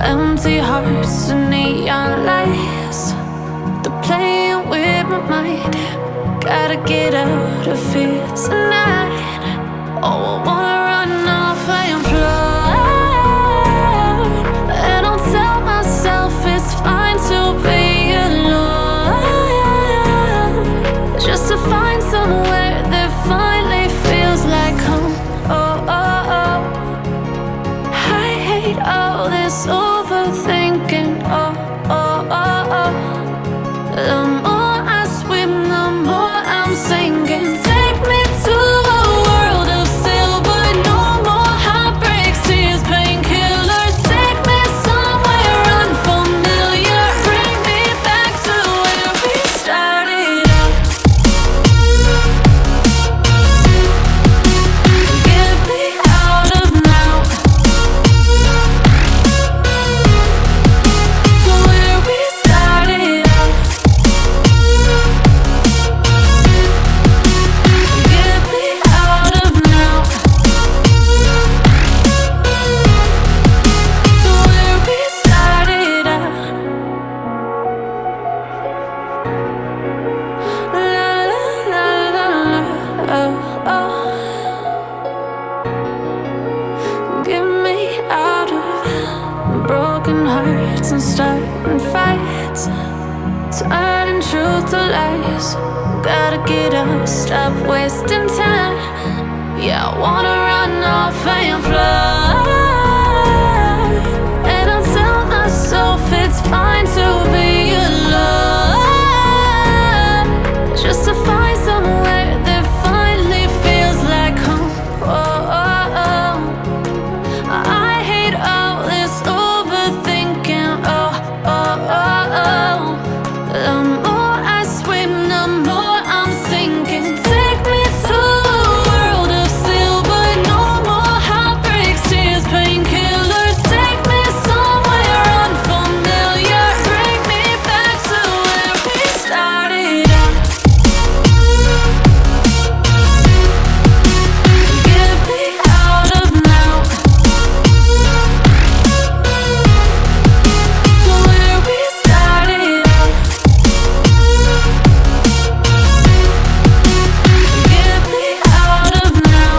Empty hearts and neon lights, they're playing with my mind. Gotta get out of here tonight. Oh, I wanna run off and fly. And I'll tell myself it's fine to be alone, just to find somewhere that finally feels like home. Oh, oh, oh. I hate all this overthinking. Oh, oh, oh, oh. The more I swim, the more I'm sinking. Take me to a world of silver. No more heartbreaks, tears, painkillers. Take me somewhere unfamiliar. Bring me back to where we started out. Get me out of now, to where we started out. Get me out of now, to where we started out. La la la la la, oh, oh. Get me out of broken hearts and starting fights, turning truth to lies. Gotta get up, stop wasting time. Yeah, I wanna run off and fly. And I'll tell myself it's fine to be alone, just to find somewhere that finally feels like home. Oh, oh, oh. I hate all this overthinking. Oh, oh, oh, oh. The more I swim, the more I'm sinking. Take me to a world of silver. No more heartbreaks, tears, painkillers. Take me somewhere unfamiliar. Bring me back to where we started out. Get me out of now, to where we started out. Get me out of now,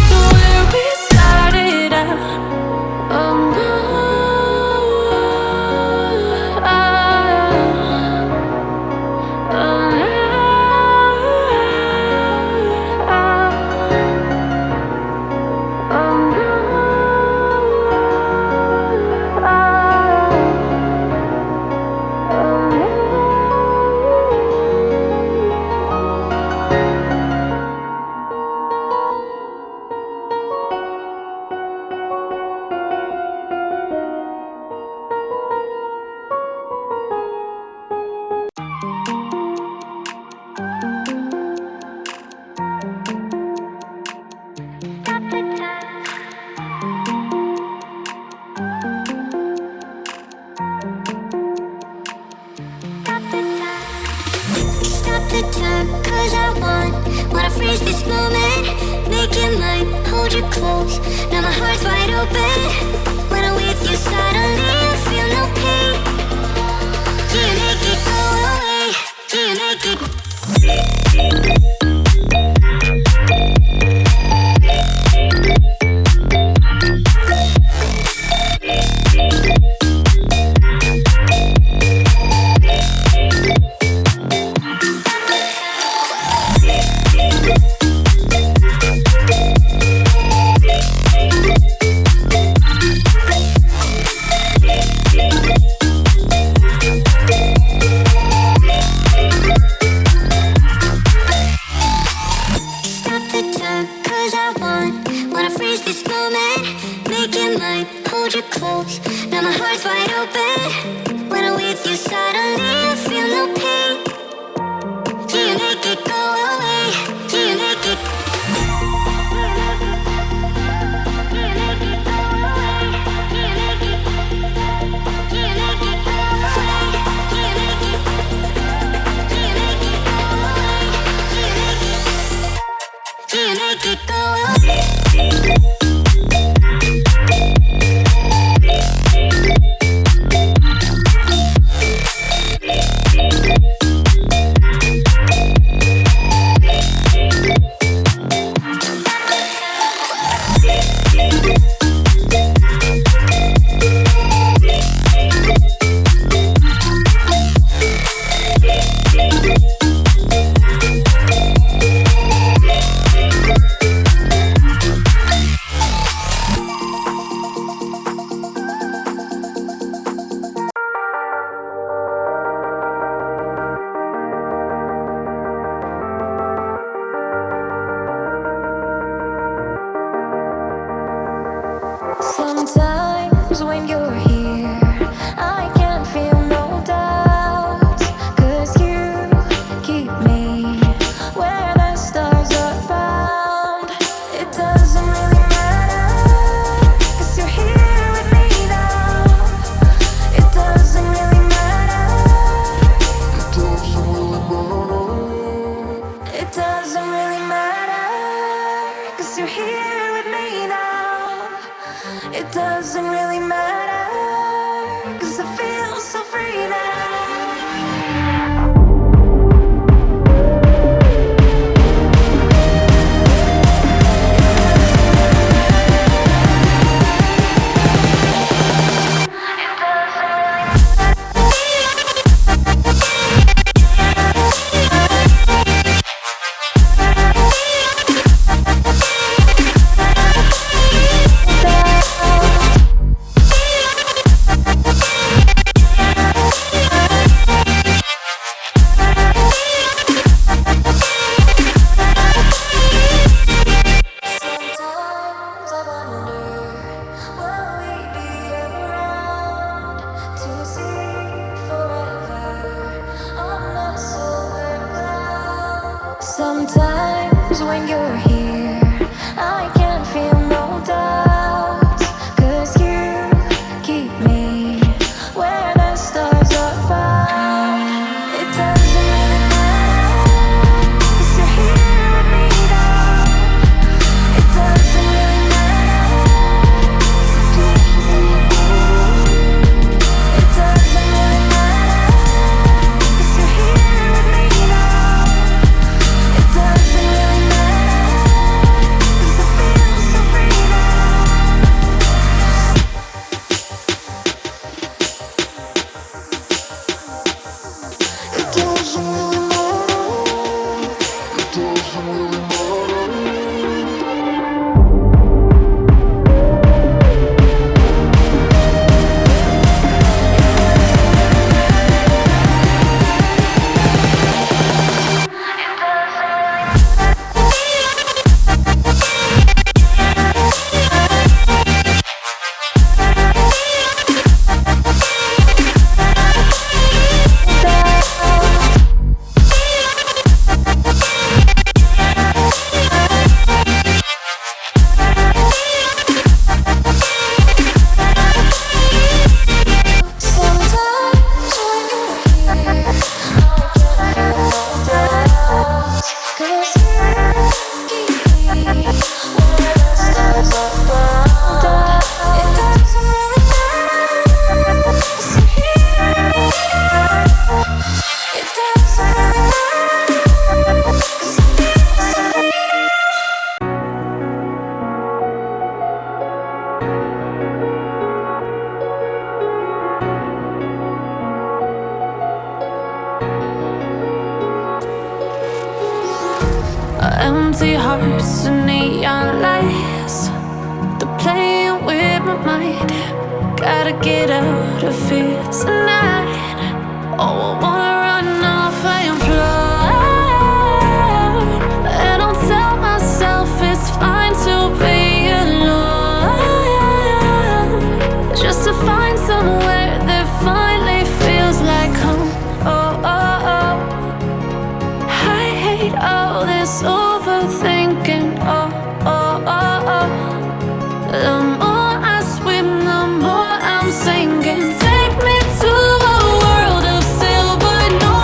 to where we started out. Oh no, oh Stop the time, cause I wanna freeze this moment. Make it mine, hold you close. Now my heart's wide open. When I'm with you suddenly I feel no pain. Do you make it go away? Do you make it? Stop the time, cause I wanna freeze this moment. Make it mine, hold you close. Now my heart's wide open. When I'm with you suddenly I feel no pain. Do you make it go away? Do you make it? Do you make it go away? Do you make it? Do you make it go away? Do you make it? Do you make it go away? Do you make it? Do you make it go away? Sometimes when you're here, I can't feel no doubts, 'cause you keep me where the stars are bound. It doesn't really matter, 'cause you're here with me now. It doesn't really matter. It doesn't really matter, 'cause you're here with me now. It doesn't really matter, 'cause I feel so free now. Sometimes I wonder, will we be around to see forever on the solar cloud? Sometimes when you're here, I can't feel no doubts, 'cause you keep me where the stars are bound. It doesn't really matter, 'cause you're here with me now. It doesn't really matter. It doesn't really matter, 'cause you're here with me now. It doesn't really matter, 'cause I feel so free now. It doesn't really matter. It doesn't really matter. Sometimes when you're here, I can't feel no doubts, 'cause you keep me where the stars are bound. It doesn't really matter, 'cause you're here with me now. It doesn't really matter, 'cause I feel so free now. Empty hearts and neon lights, they're playing with my mind. Gotta get out of here tonight. Oh, I wanna run off and fly, and I'll tell myself it's fine to be alone, just to find somewhere that finally feels like home. Oh, oh, oh. I hate all this overthinking. Oh, oh, oh, oh. The more I swim, the more I'm sinking. Take me to a world of silver, no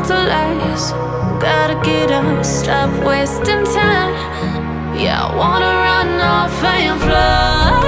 to last. Gotta get up, stop wasting time. Yeah, I wanna run off and fly.